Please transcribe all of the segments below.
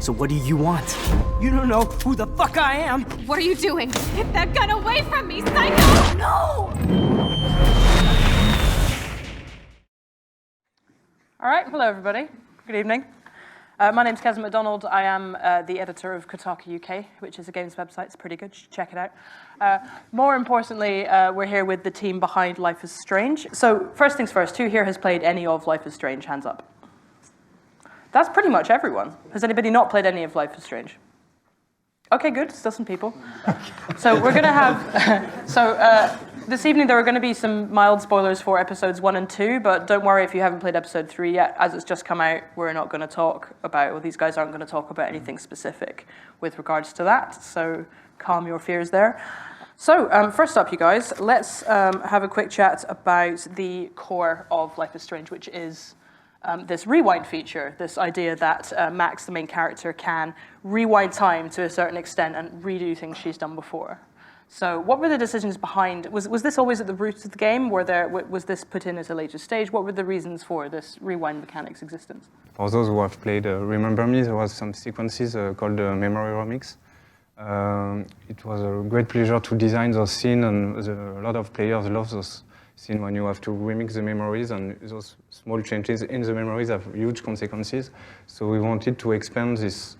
So what do you want? You don't know who the fuck I am! What are you doing? Get that gun away from me, psycho! No! All right, hello everybody. Good evening. My name's Kevin MacDonald. I am the editor of Kotaku UK, which is a games website. It's pretty good. You should check it out. More importantly, we're here with the team behind Life is Strange. So first things first, who here has played any of Life is Strange? Hands up. That's pretty much everyone. Has anybody not played any of Life is Strange? Okay, good. Still some people. So we're going to have... this evening there are going to be some mild spoilers for episodes 1 and 2, but don't worry if you haven't played episode 3 yet. As it's just come out, we're not going to talk about... Well, these guys aren't going to talk about anything specific with regards to that, so calm your fears there. So, first up, you guys, let's have a quick chat about the core of Life is Strange, which is... this rewind feature, this idea that Max, the main character, can rewind time to a certain extent and redo things she's done before. So what were the decisions behind, was this always at the roots of the game? Was this put in at a later stage? What were the reasons for this rewind mechanic's existence? For those who have played Remember Me, there was some sequences called Memory Remix. It was a great pleasure to design those scenes, and a lot of players love those scene when you have to remix the memories, and those small changes in the memories have huge consequences. So we wanted to expand this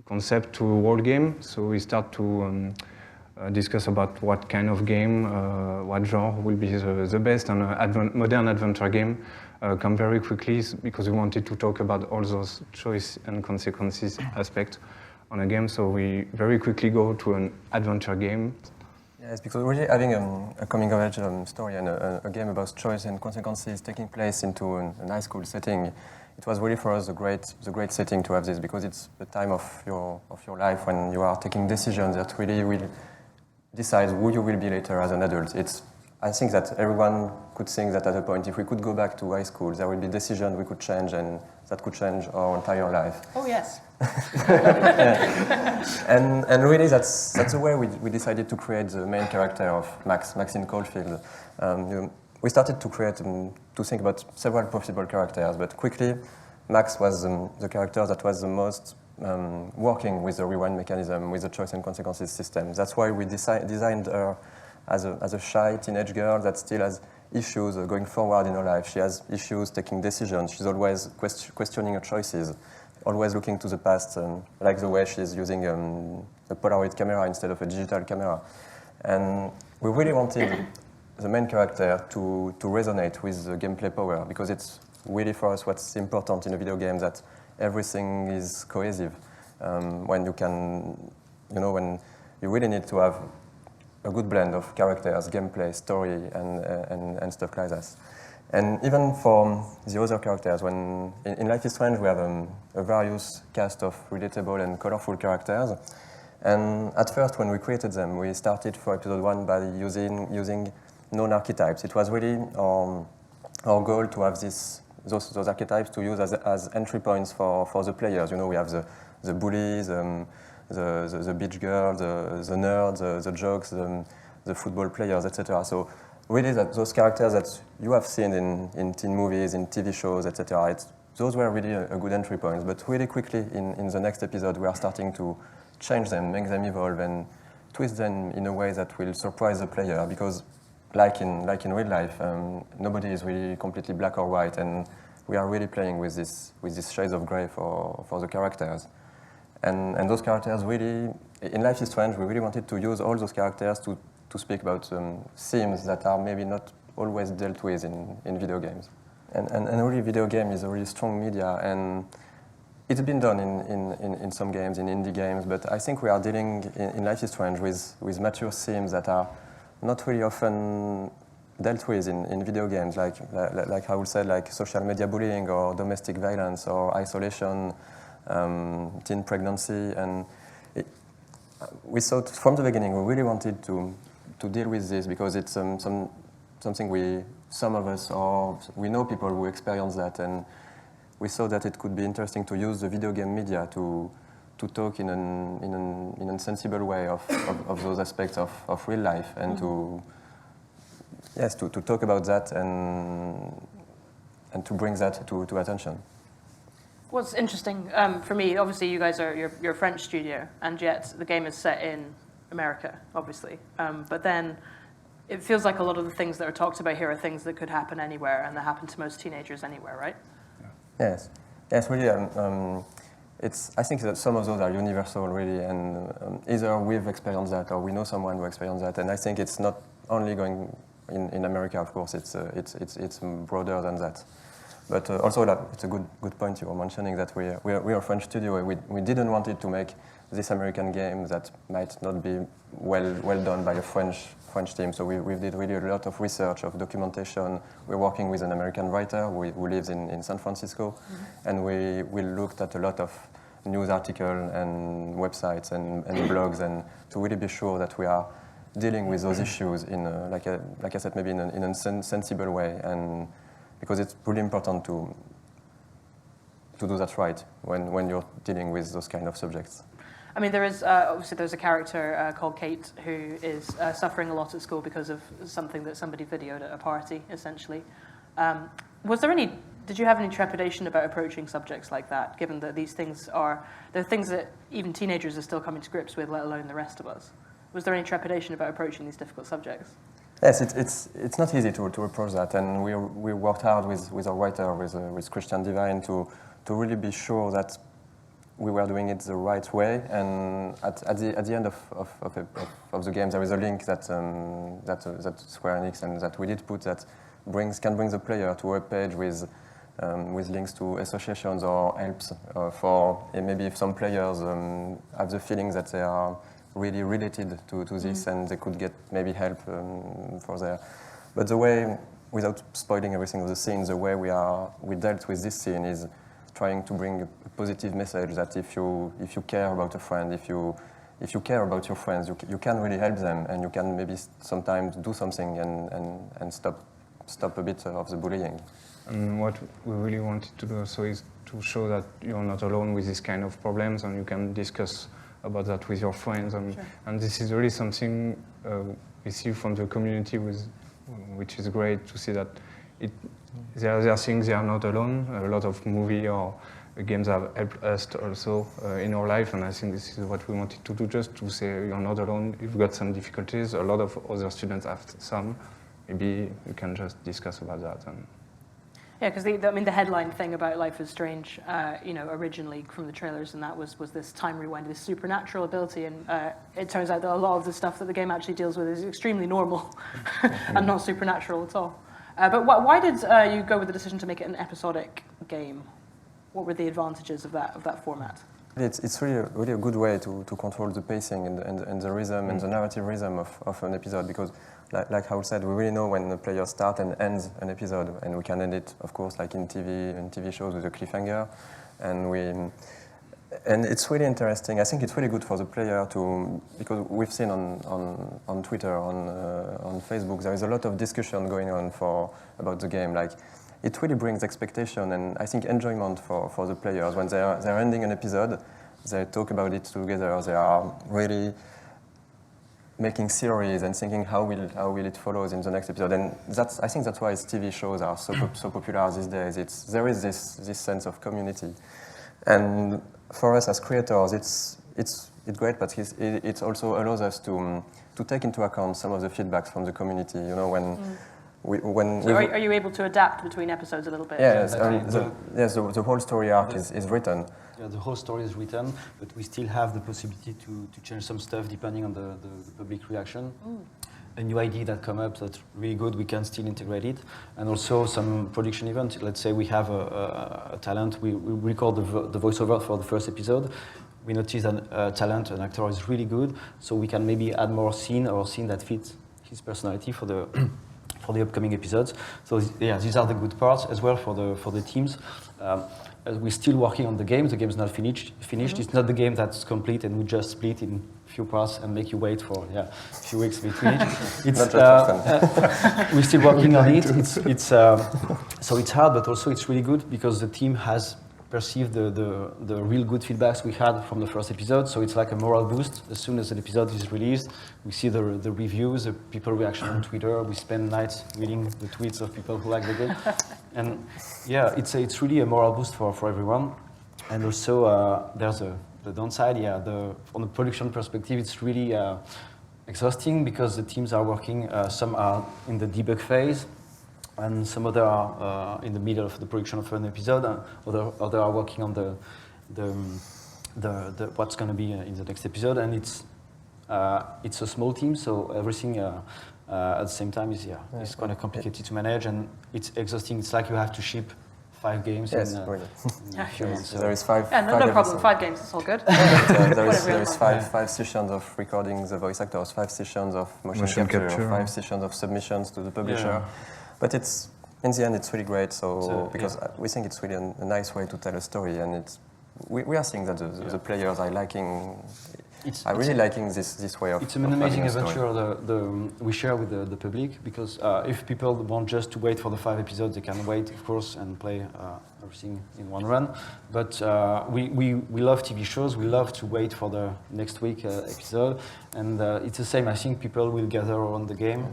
concept to a world game. So we start to discuss about what kind of game, what genre will be the best, and modern adventure game come very quickly because we wanted to talk about all those choice and consequences aspects on a game. So we very quickly go to an adventure game. Yes, because really having a coming-of-age story and a game about choice and consequences taking place into a high school setting, it was really for us the great setting to have this, because it's the time of your life when you are taking decisions that really will decide who you will be later as an adult. I think that everyone could think that at a point, if we could go back to high school, there would be decisions we could change, and that could change our entire life. Oh, yes. and really, that's the way we decided to create the main character of Maxine Caulfield. We started to create, to think about several possible characters, but quickly, Max was the character that was the most working with the rewind mechanism, with the choice and consequences system. That's why we designed her as a shy teenage girl that still has issues going forward in her life. She has issues taking decisions. She's always questioning her choices, always looking to the past, like the way she's using a Polaroid camera instead of a digital camera. And we really wanted the main character to resonate with the gameplay power, because it's really for us what's important in a video game, that everything is cohesive. When when you really need to have a good blend of characters, gameplay, story, and stuff like that. And even for the other characters, when in Life is Strange we have a various cast of relatable and colorful characters. And at first, when we created them, we started for episode 1 by using known archetypes. It was really our goal to have those archetypes to use as entry points for the players. You know, we have the bullies, the beach girl, the nerd, the jocks, the football players, etc. So really, those characters that you have seen in teen movies, in TV shows, etc. Those were really a good entry points. But really quickly, in the next episode, we are starting to change them, make them evolve, and twist them in a way that will surprise the player. Because, like in real life, nobody is really completely black or white, and we are really playing with these shades of grey for the characters. And those characters really, in Life is Strange, we really wanted to use all those characters to speak about themes that are maybe not always dealt with in video games. And really, video game is a really strong media, and it's been done in some games, in indie games, but I think we are dealing in Life is Strange with mature themes that are not really often dealt with in video games, like I would say, like social media bullying or domestic violence or isolation, teen pregnancy. And we thought from the beginning we really wanted to deal with this, because it's something some of us, or we know people who experience that, and we thought that it could be interesting to use the video game media to talk in a sensible way of those aspects of real life, and to talk about that and to bring that to attention. What's interesting for me, obviously you guys are, you're a French studio, and yet the game is set in America, obviously. But then it feels like a lot of the things that are talked about here are things that could happen anywhere, and that happen to most teenagers anywhere, right? Yes, yes, really. I think that some of those are universal, really, and either we've experienced that or we know someone who experienced that. And I think it's not only going in America, of course. It's broader than that. But also, it's a good point you were mentioning that we are a French studio. We didn't want it to make this American game that might not be well done by a French team. So we did really a lot of research, of documentation. We're working with an American writer who lives in San Francisco, and we looked at a lot of news articles and websites and blogs, and to really be sure that we are dealing with those issues in like I said, maybe in a sensible way, and because it's really important to do that right when you're dealing with those kind of subjects. I mean, there is obviously there's a character called Kate who is suffering a lot at school because of something that somebody videoed at a party, essentially. Did you have any trepidation about approaching subjects like that, given that they're things that even teenagers are still coming to grips with, let alone the rest of us? Was there any trepidation about approaching these difficult subjects? Yes, it's not easy to approach that, and we worked hard with our writer, with Christian Divine, to really be sure that we were doing it the right way. And at the end of the game, there is a link that Square Enix and that we did put that can bring the player to a page with links to associations or helps for maybe if some players have the feeling that they are really related to this and they could get maybe help for their. But the way, without spoiling everything of the scene, the way we dealt with this scene is trying to bring a positive message that if you care about a friend, if you care about your friends, you can really help them, and you can maybe sometimes do something and stop a bit of the bullying. And what we really wanted to do also is to show that you're not alone with these kind of problems, and you can discuss about that with your friends. And this is really something we see from the community, which is great to see that there are things they are not alone. A lot of movies or games have helped us also in our life, and I think this is what we wanted to do, just to say you're not alone. You've got some difficulties. A lot of other students have some. Maybe you can just discuss about that. Yeah, because the headline thing about Life is Strange, originally from the trailers, and that was this time rewind, this supernatural ability, and it turns out that a lot of the stuff that the game actually deals with is extremely normal and not supernatural at all. But why did you go with the decision to make it an episodic game? What were the advantages of that format? It's really a good way to control the pacing and the rhythm and the narrative rhythm of an episode, because like Howell said, we really know when the player starts and ends an episode, and we can end it, of course, like in TV shows with a cliffhanger, and it's really interesting. I think it's really good for the player because we've seen on Twitter, on Facebook, there is a lot of discussion going on about the game. Like, it really brings expectation and I think enjoyment for the players. When they're ending an episode, they talk about it together. They are really making theories and thinking how will it follow in the next episode. And I think that's why TV shows are so popular these days. There is this sense of community, and for us as creators, it's great, but it also allows us to take into account some of the feedbacks from the community. You know, are you able to adapt between episodes a little bit? Yes, the whole story arc is written. Yeah, the whole story is written, but we still have the possibility to change some stuff depending on the public reaction. A new idea that comes up that's really good, we can still integrate it. And also some production event. Let's say we have a talent, we record the voiceover for the first episode. We notice an actor is really good, so we can maybe add more scene that fits his personality for the upcoming episodes. So yeah, these are the good parts as well for the teams. We're still working on the game. The game's not finished. It's not the game that's complete and we just split in a few parts and make you wait for a few weeks between it. It's we're still working on it. So it's hard, but also it's really good because the team has perceived the real good feedbacks we had from the first episode. So it's like a moral boost. As soon as an episode is released, we see the reviews, the people reaction on Twitter. We spend nights reading the tweets of people who like the game. And yeah, it's really a moral boost for everyone. And also, there's the downside. Yeah, on the production perspective, it's really exhausting because the teams are working. Some are in the debug phase, and some other are in the middle of the production of an episode. Other are working on the what's going to be in the next episode, and it's a small team, so everything at the same time is it's kind of complicated to manage, and it's exhausting. It's like you have to ship 5 games in a few months. There is five. Yeah, no problem. 5 games, it's all good. There is five sessions of recording the voice actors, 5 sessions of motion capture, 5 sessions of submissions to the publisher. Yeah. But it's in the end, it's really great. So because we think it's really a nice way to tell a story, and we are seeing that the players are liking. I'm really liking this way of. It's an amazing adventure we share with the public, because if people want just to wait for the 5 episodes, they can wait, of course, and play everything in one run. But we love TV shows. We love to wait for the next week episode, and it's the same. I think people will gather around the game.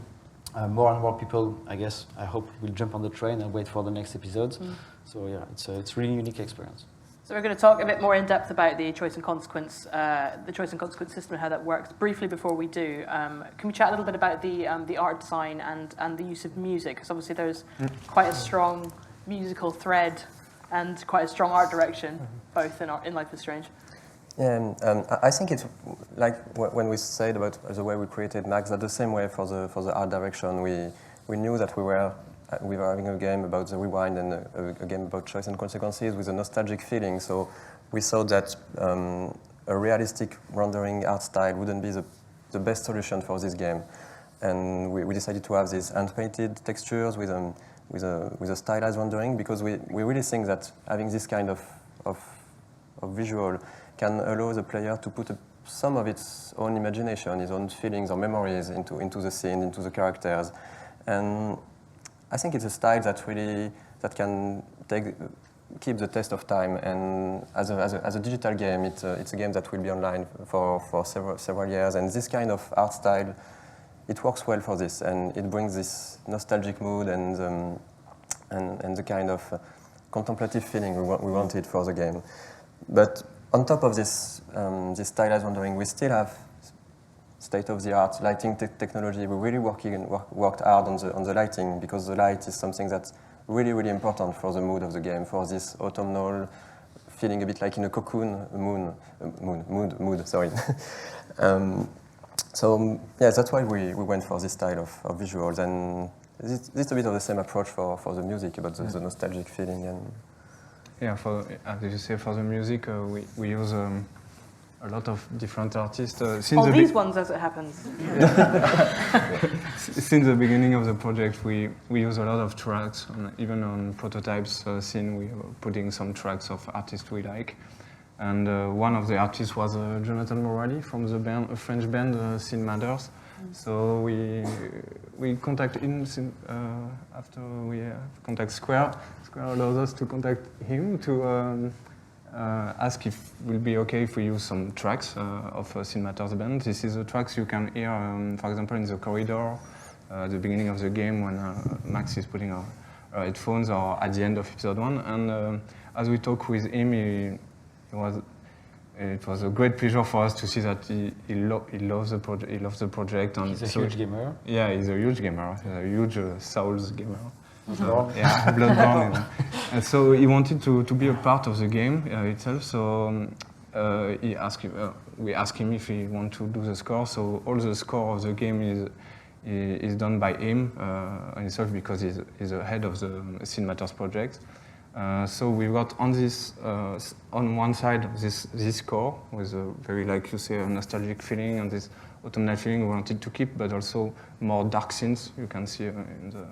More and more people, I hope, will jump on the train and wait for the next episodes. So yeah, it's a really unique experience. So we're going to talk a bit more in depth about the choice and consequence system and how that works. Briefly, before we do, can we chat a little bit about the art design and the use of music? Because obviously there's quite a strong musical thread and quite a strong art direction, both in Life is Strange. Yeah, I think it's like when we said about the way we created Max, that the same way for the art direction. We knew that we were having a game about the rewind and a game about choice and consequences with a nostalgic feeling. So we thought that a realistic rendering art style wouldn't be the best solution for this game, and we decided to have these hand-painted textures with a stylized rendering, because we really think that having this kind of visual can allow the player to put some of its own imagination, his own feelings or memories into the scene, into the characters, and I think it's a style that can keep the test of time. And as a digital game, it's a game that will be online for several years. And this kind of art style, it works well for this, and it brings this nostalgic mood and the kind of contemplative feeling we wanted for the game. But on top of this stylized rendering, we still have state-of-the-art lighting technology. We really worked hard on the lighting, because the light is something that's really, really important for the mood of the game, for this autumnal feeling, a bit like in a cocoon mood. Sorry. So yeah, that's why we went for this style of visuals, and it's a bit of the same approach for the music, about the nostalgic feeling. And yeah, as you say, for the music, we use a lot of different artists. All these ones, as it happens. Since the beginning of the project, we use a lot of tracks. Even on prototypes scene, we were putting some tracks of artists we like. And one of the artists was Jonathan Morali from the band, a French band, Scene Matters. So we contact him after we contact Square. Square allows us to contact him to ask if it will be okay if we use some tracks of Scene Matters band. This is the tracks you can hear, for example, in the corridor at the beginning of the game when Max is putting our headphones, or at the end of episode 1. And as we talk with him, it was a great pleasure for us to see that he loves the project. He loves the project. And he's a huge gamer. Yeah, he's a huge gamer. He's a huge Souls gamer. Yeah, Bloodborne. And so he wanted to be a part of the game itself. So we asked him if he wanted to do the score. So all the score of the game is done by him himself, because he's the head of the Scene Matters project. So we got on this on one side this score with a very, like you say, a nostalgic feeling and this autumnal feeling we wanted to keep, but also more dark scenes you can see in the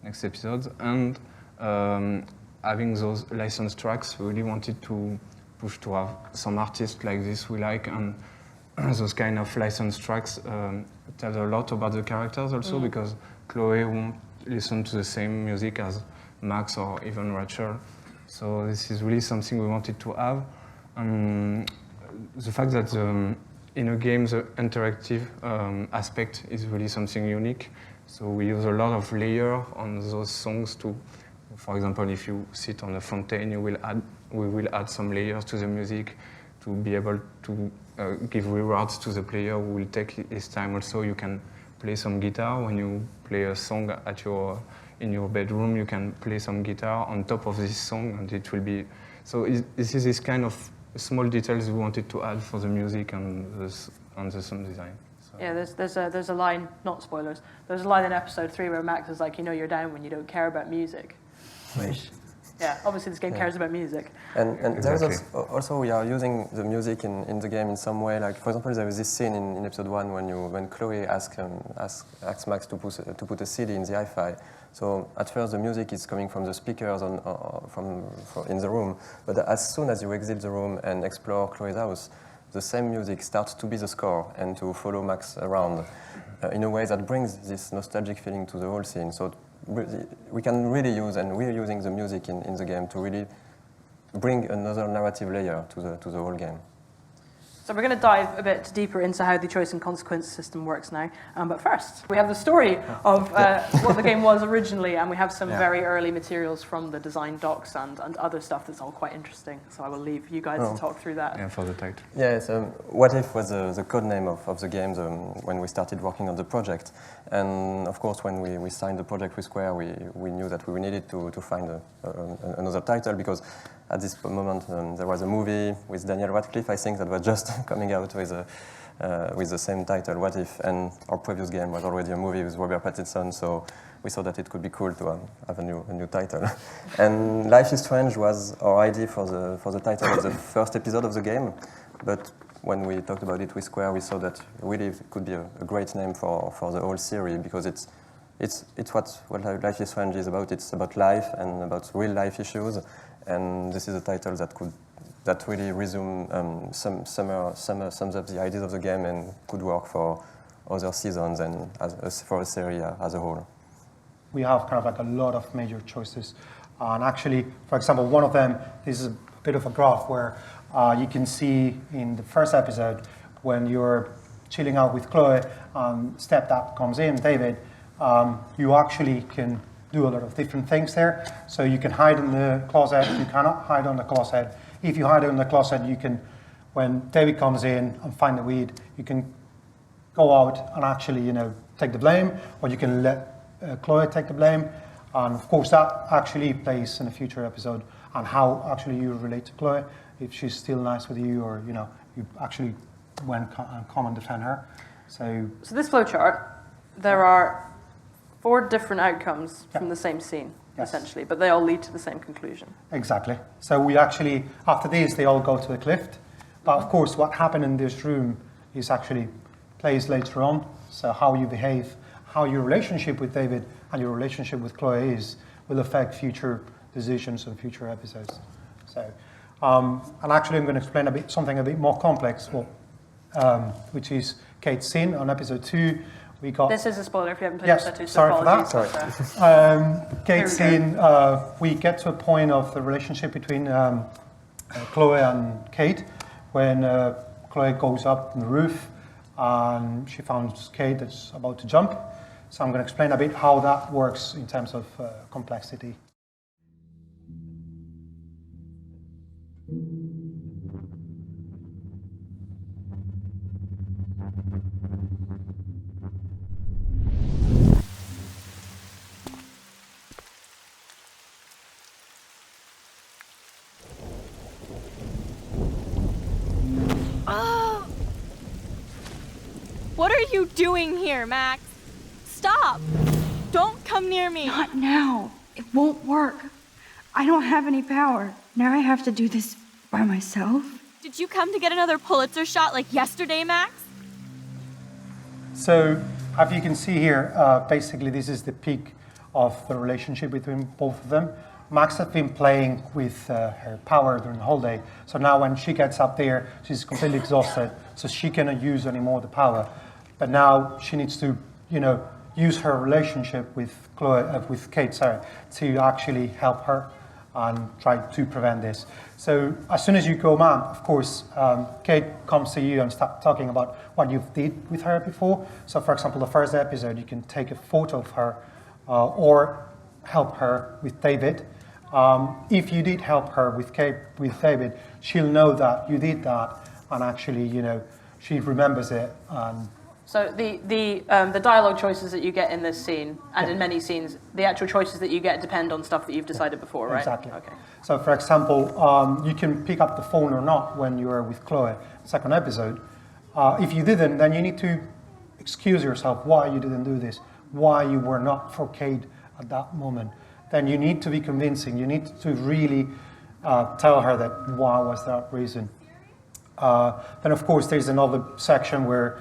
next episodes. And having those licensed tracks, we really wanted to push to have some artists like this we like, and those kind of licensed tracks tell a lot about the characters also, because Chloe won't listen to the same music as Max or even Rachel. So this is really something we wanted to have. The fact that in a game the interactive aspect is really something unique. So we use a lot of layers on those songs to, for example, if you sit on a fountain, you will add we will add some layers to the music to be able to give rewards to the player who will take his time. Also, you can play some guitar when you play a song in your bedroom. You can play some guitar on top of this song, and it will be. So this is this kind of small details we wanted to add for the music and the sound design. So. Yeah, there's a line, not spoilers. There's a line in episode 3 where Max is like, you're down when you don't care about music. Which, yeah, obviously this game cares about music. And Exactly. there's also we are using the music in the game in some way. Like for example, there was this scene in episode 1 when Chloe asks Max to put a CD in the hi-fi. So at first the music is coming from the speakers in the room, but as soon as you exit the room and explore Chloe's house, the same music starts to be the score and to follow Max around in a way that brings this nostalgic feeling to the whole scene. So we can really use, and we're using the music in the game to really bring another narrative layer to the whole game. So we're going to dive a bit deeper into how the choice and consequence system works now. But first, we have the story of what the game was originally, and we have some very early materials from the design docs and other stuff that's all quite interesting. So I will leave you guys to talk through that. Yeah, for the title. Yeah, so What If was the code name of the game when we started working on the project. And of course, when we signed the project with Square, we knew that we needed to find another title, because at this moment there was a movie with Daniel Radcliffe, I think, that was just coming out with the same title, What If, and our previous game was already a movie with Robert Pattinson, so we thought that it could be cool to have a new title. And Life is Strange was our idea for the title of the first episode of the game, but when we talked about it with Square, we saw that really it could be a great name for the whole series, because it's what Life is Strange is about. It's about life and about real life issues, and this is a title that really sums up the ideas of the game and could work for other seasons and for a series as a whole. We have kind of like a lot of major choices, and actually, for example, one of them, this is a bit of a graph where you can see in the first episode when you're chilling out with Chloe, stepdad comes in, David, you actually can do a lot of different things there. So you can hide in the closet, you cannot hide on the closet. If you hide in the closet, you can, when David comes in and find the weed, you can go out and actually, take the blame, or you can let Chloe take the blame. And of course, that actually plays in a future episode on how actually you relate to Chloe, if she's still nice with you, or you actually went and come and defend her. So this flowchart, there are 4 different outcomes from the same scene, essentially, but they all lead to the same conclusion. Exactly. So we actually, after this, they all go to the cliff. But of course, what happened in this room is actually plays later on. So how you behave, how your relationship with David and your relationship with Chloe will affect future decisions and future episodes. So, and actually, I'm going to explain something a bit more complex, which is Kate's scene on episode 2. We got. This is a spoiler if you haven't played episode 2. So sorry for that. Sorry. Kate's scene. We get to a point of the relationship between Chloe and Kate when Chloe goes up on the roof and she finds Kate that's about to jump. So I'm going to explain a bit how that works in terms of complexity. What are you doing here, Max? Stop! Don't come near me! Not now. It won't work. I don't have any power. Now I have to do this by myself. Did you come to get another Pulitzer shot like yesterday, Max? So, as you can see here, basically this is the peak of the relationship between both of them. Max has been playing with her power during the whole day. So now when she gets up there, she's completely exhausted, so she cannot use anymore the power. But now she needs to, use her relationship with Kate, to actually help her and try to prevent this. So as soon as you go mad, of course, Kate comes to you and starts talking about what you've did with her before. So for example, the first episode, you can take a photo of her or help her with David. If you did help her with David, she'll know that you did that, and actually, you know, she remembers it. And so the dialogue choices that you get in this scene, and in many scenes, the actual choices that you get depend on stuff that you've decided before, right? Exactly. Okay. So, for example, you can pick up the phone or not when you are with Chloe, second episode. If you didn't, then you need to excuse yourself why you didn't do this, why you were not for Kate at that moment. Then you need to be convincing. You need to really tell her that why was that reason. Then, of course, there's another section where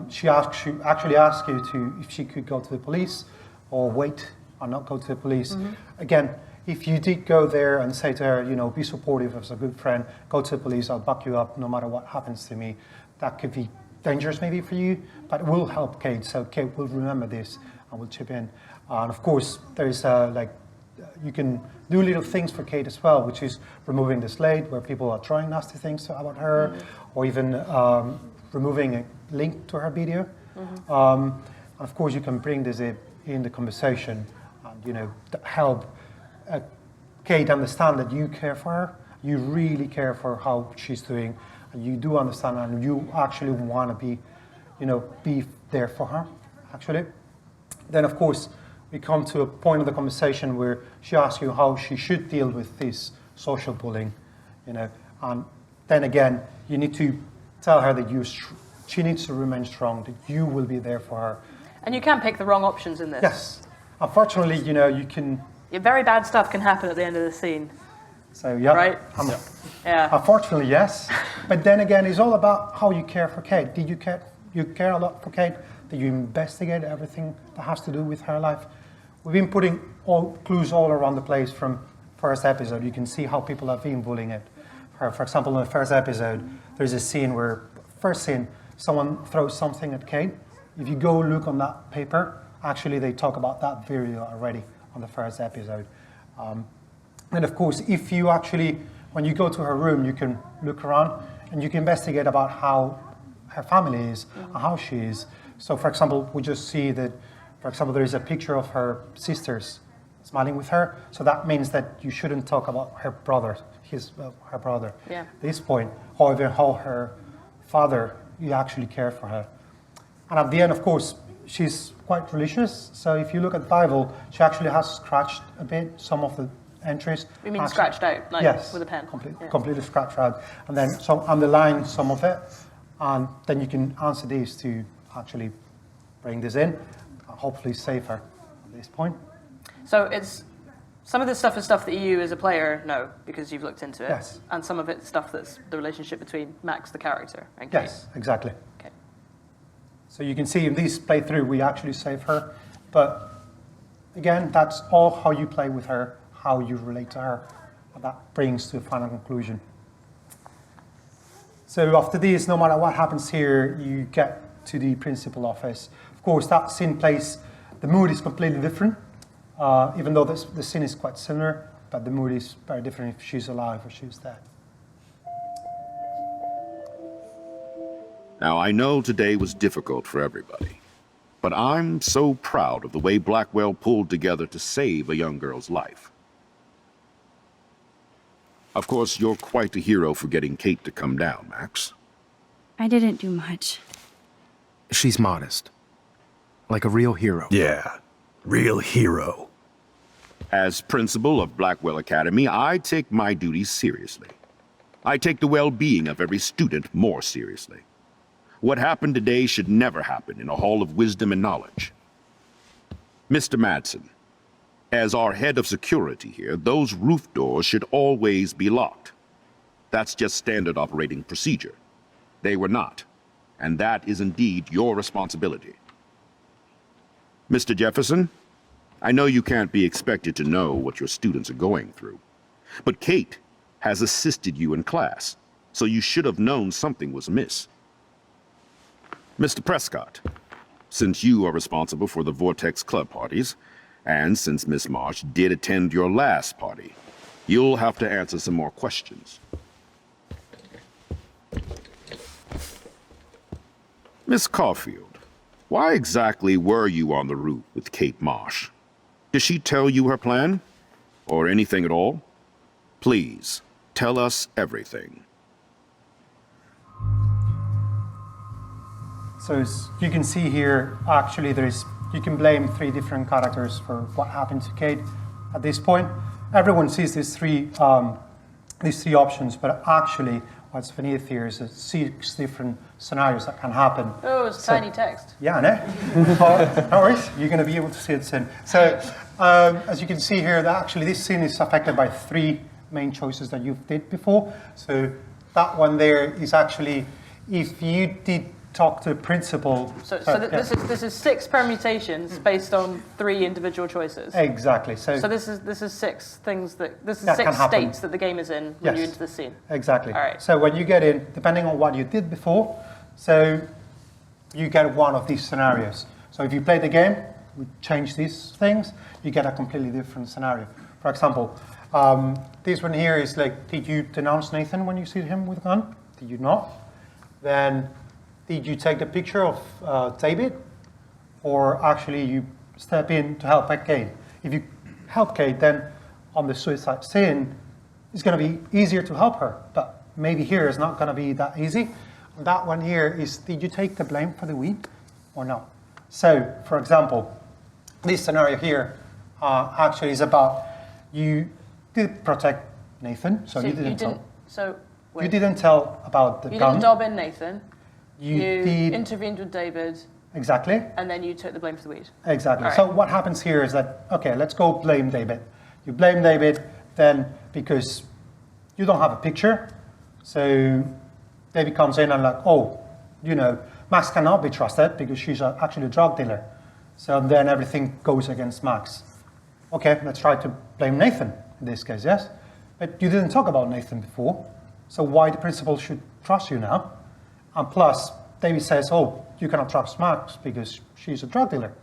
she actually asks you if she could go to the police or wait or not go to the police. Mm-hmm. Again, if you did go there and say to her, you know, be supportive as a good friend, go to the police, I'll back you up no matter what happens to me. That could be dangerous maybe for you, but it will help Kate. So Kate will remember this and will chip in. And of course, there's you can do little things for Kate as well, which is removing the slate where people are trying nasty things about her, or even removing a link to her video. Mm-hmm. And of course, you can bring this in the conversation and, you know, help Kate understand that you care for her, you really care for how she's doing, and you do understand and you actually want to be there for her, actually. Then, of course, we come to a point of the conversation where she asks you how she should deal with this social bullying, you know, and then again, you need to tell her that she needs to remain strong, that you will be there for her. And you can pick the wrong options in this. Yes. Unfortunately, you know, you can... Very bad stuff can happen at the end of the scene. So, yeah. Right? Yeah. Unfortunately, yes. But then again, it's all about how you care for Kate. Did you care a lot for Kate? Did you investigate everything that has to do with her life? We've been putting clues all around the place from first episode. You can see how people have been bullying it. For example, in the first episode, there's a scene where, first scene, someone throws something at Kate. If you go look on that paper, actually they talk about that video already on the first episode. And of course, if you actually, when you go to her room, you can look around and you can investigate about how her family is, and how she is. So for example, we just see that, for example, there is a picture of her sisters smiling with her. So that means that you shouldn't talk about her brother, her brother. Yeah. At this point, however, how her father, you actually care for her. And at the end, of course, she's quite religious. So if you look at the Bible, she actually has scratched a bit some of the entries. You mean scratched out, like yes, with a pen? Completely scratched out. And then underline some of it. And then you can answer these to actually bring this in. Hopefully save her at this point. So it's some of this stuff is stuff that you as a player know because you've looked into it. Yes. And some of it's stuff that's the relationship between Max, the character, and Kate. Yes, exactly. Okay. So you can see in this playthrough we actually save her, but again, that's all how you play with her, how you relate to her, and that brings to a final conclusion. So after this, no matter what happens here, you get to the principal office. Of course, that scene plays, the mood is completely different, even though the scene is quite similar, but the mood is very different if she's alive or she's dead. Now, I know today was difficult for everybody, but I'm so proud of the way Blackwell pulled together to save a young girl's life. Of course, you're quite a hero for getting Kate to come down, Max. I didn't do much. She's modest. Like a real hero. Yeah, real hero. As principal of Blackwell Academy, I take my duties seriously. I take the well-being of every student more seriously. What happened today should never happen in a hall of wisdom and knowledge. Mr. Madsen, as our head of security here, those roof doors should always be locked. That's just standard operating procedure. They were not, and that is indeed your responsibility. Mr. Jefferson, I know you can't be expected to know what your students are going through, but Kate has assisted you in class, so you should have known something was amiss. Mr. Prescott, since you are responsible for the Vortex Club parties, and since Miss Marsh did attend your last party, you'll have to answer some more questions. Miss Caulfield, why exactly were you on the roof with Kate Marsh? Did she tell you her plan? Or anything at all? Please, tell us everything. So as you can see here, actually you can blame 3 different characters for what happened to Kate at this point. Everyone sees these three options, but actually what's beneath here is 6 different scenarios that can happen. Oh, it's tiny text. Yeah, I know. No worries, you're going to be able to see it soon. So as you can see here, that actually this scene is affected by 3 main choices that you did before. So that one there is actually, if you did talk to the principal. This is 6 permutations based on 3 individual choices. Exactly. So this is 6 things this is that 6 states that the game is in when Yes. you enter the scene. Exactly. All right. So when you get in, depending on what you did before, so you get one of these scenarios. So if you play the game, we change these things, you get a completely different scenario. For example, this one here is like, did you denounce Nathan when you see him with a gun? Did you not? Then did you take the picture of David? Or actually you step in to help Kate? If you help Kate, then on the suicide scene, it's going to be easier to help her. But maybe here it's not going to be that easy. And that one here is, did you take the blame for the weed or not? So, for example, this scenario here actually is about you did protect Nathan, so you didn't tell. Wait. You didn't tell about the You gun. didn't dob in Nathan. You You did intervened with David, exactly. and then you took the blame for the weed. Exactly. All right. So what happens here is that, okay, let's go blame David. You blame David, then because you don't have a picture, so David comes in and like, oh, you know, Max cannot be trusted because she's actually a drug dealer. So then everything goes against Max. Okay, let's try to blame Nathan in this case, yes? But you didn't talk about Nathan before, so why the principal should trust you now? And plus, David says, oh, you cannot trust Max because she's a drug dealer.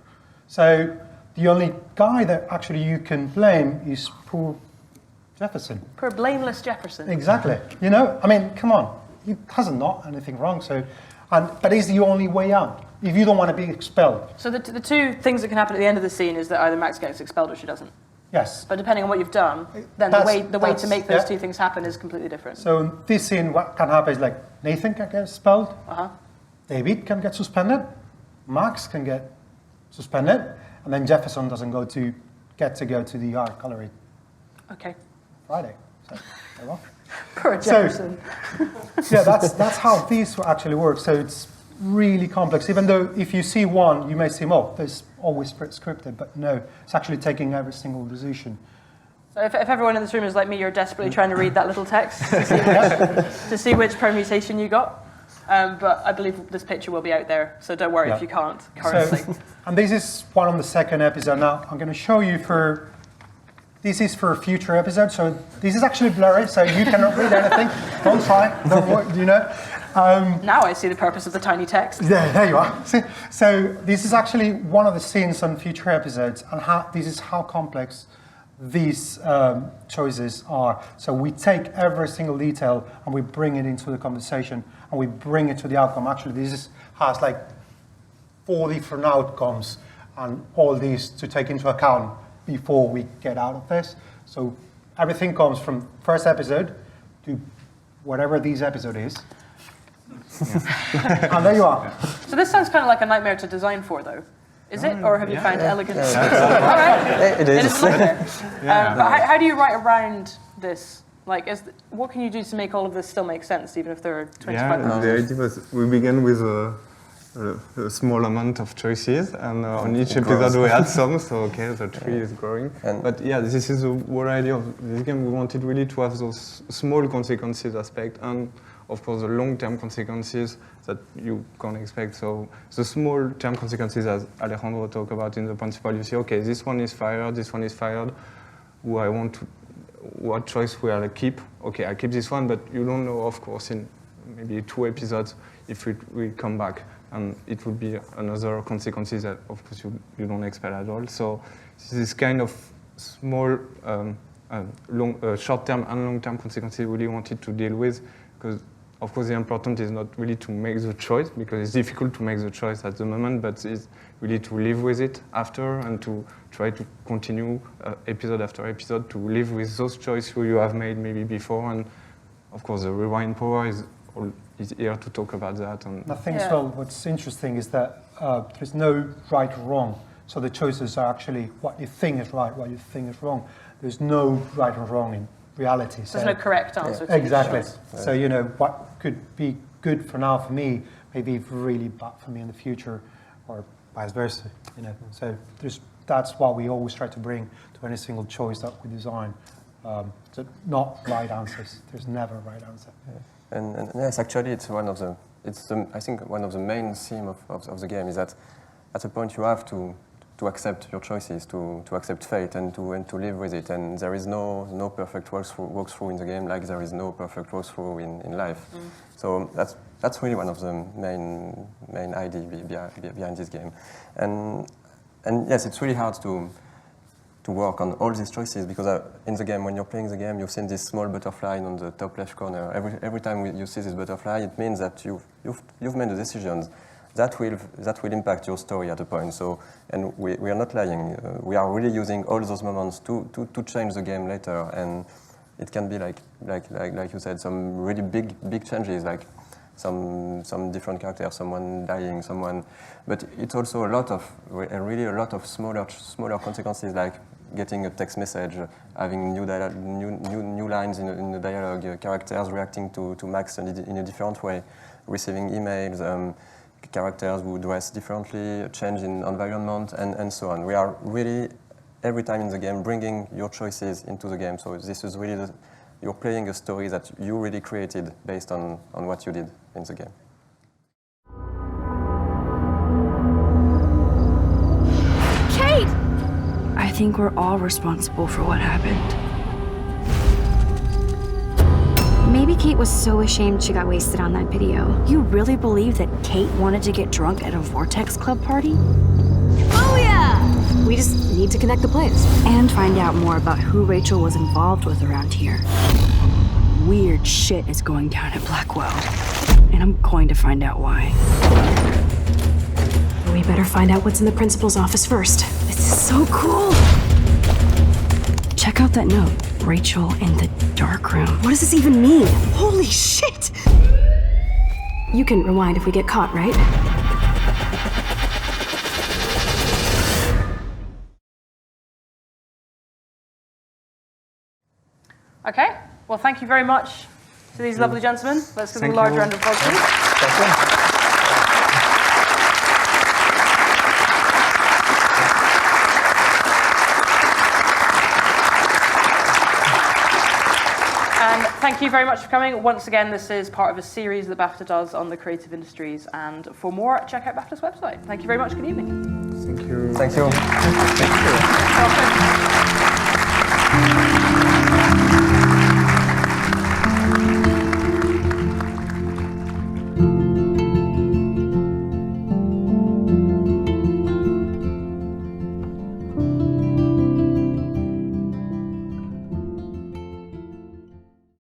So the only guy that actually you can blame is poor Jefferson. Poor blameless Jefferson. Exactly. You know, I mean, come on. He hasn't not anything wrong. So, but it's the only way out. If you don't want to be expelled. So the 2 things that can happen at the end of the scene is that either Max gets expelled or she doesn't. Yes. But depending on what you've done, then the way to make those 2 things happen is completely different. So in this scene, what can happen is like Nathan can get expelled, Uh-huh. David can get suspended, Max can get suspended, and then Jefferson doesn't get to go to the art gallery Okay. Friday. So, there you go. Poor Jefferson. Yeah, that's how this actually works. So it's really complex. Even though if you see one, you may seem, oh, there's always scripted, but no, it's actually taking every single decision. So if everyone in this room is like me, you're desperately trying to read that little text to see which permutation you got. But I believe this picture will be out there, so don't worry if you can't currently. So, and this is one on the second episode. Now, I'm going to show you this is for a future episode, so this is actually blurry, so you cannot read anything. Don't try, don't worry, you know. Now I see the purpose of the tiny text. Yeah, there you are. See? So this is actually one of the scenes on future episodes, and this is how complex these choices are. So we take every single detail and we bring it into the conversation, and we bring it to the outcome. Actually, has like 4 different outcomes, and all these to take into account before we get out of this. So everything comes from first episode to whatever this episode is. And there you are. So this sounds kind of like a nightmare to design for, though. Is it? Or have you found elegant? All right. It is. But how do you write around this? Like, what can you do to make all of this still make sense, even if there are 25 Yeah, the idea was we began with a small amount of choices, and on each episode we had some, so okay, the tree is growing. But yeah, this is the whole idea of this game. We wanted really to have those small consequences aspect, and of course the long-term consequences that you can't expect. So the small-term consequences, as Alejandro talked about in the principle, you see, okay, this one is fired, what choice will I keep? Okay, I keep this one, but you don't know, of course, in maybe 2 episodes if it will come back. And it would be another consequences that, of course, you don't expect at all. So this kind of small, short-term and long-term consequences we really wanted to deal with, because of course, the important is not really to make the choice, because it's difficult to make the choice at the moment, but it's really to live with it after and to try to continue episode after episode to live with those choices you have made maybe before. And of course, the rewind power is here to talk about that. And I think as well, what's interesting is that there's no right or wrong. So the choices are actually what you think is right, what you think is wrong. There's no right or wrong in reality. There's no correct answer to exactly. each choice. So, you know, what could be good for now for me may be really bad for me in the future, or vice versa, you know. So that's what we always try to bring to any single choice that we design. So not right answers. There's never a right answer. Yeah. And yes, actually, it's I think one of the main themes of the game is that at a point you have to accept your choices, to accept fate, and to live with it. And there is no perfect walkthrough in the game, like there is no perfect walkthrough in life. So that's really one of the main idea behind this game. And yes, it's really hard to work on all these choices, because in the game, when you're playing the game, you've seen this small butterfly on the top left corner. Every time you see this butterfly, it means that you've made the decisions that will impact your story at a point. So, and we are not lying. We are really using all those moments to change the game later, and it can be like you said, some really big changes, like some different characters, someone dying, but it's also really a lot of smaller consequences, like getting a text message, having new lines in the dialogue, characters reacting to Max in a different way, receiving emails, characters who dress differently, a change in environment, and so on. We are really, every time in the game, bringing your choices into the game. So this is really, you're playing a story that you really created based on what you did in the game. Kate! I think we're all responsible for what happened. Maybe Kate was so ashamed she got wasted on that video. You really believe that Kate wanted to get drunk at a Vortex Club party? Oh yeah! We just need to connect the players. And find out more about who Rachel was involved with around here. Weird shit is going down at Blackwell. And I'm going to find out why. We better find out what's in the principal's office first. This is so cool! Check out that note. Rachel in the dark room. What does this even mean? Holy shit! You can rewind if we get caught, right? Okay, well, thank you very much to these lovely gentlemen. Let's give them a Thank large you. round of applause, please. Thank you. And thank you very much for coming. Once again, this is part of a series that BAFTA does on the creative industries. And for more, check out BAFTA's website. Thank you very much. Good evening. Thank you. Thank you. Welcome.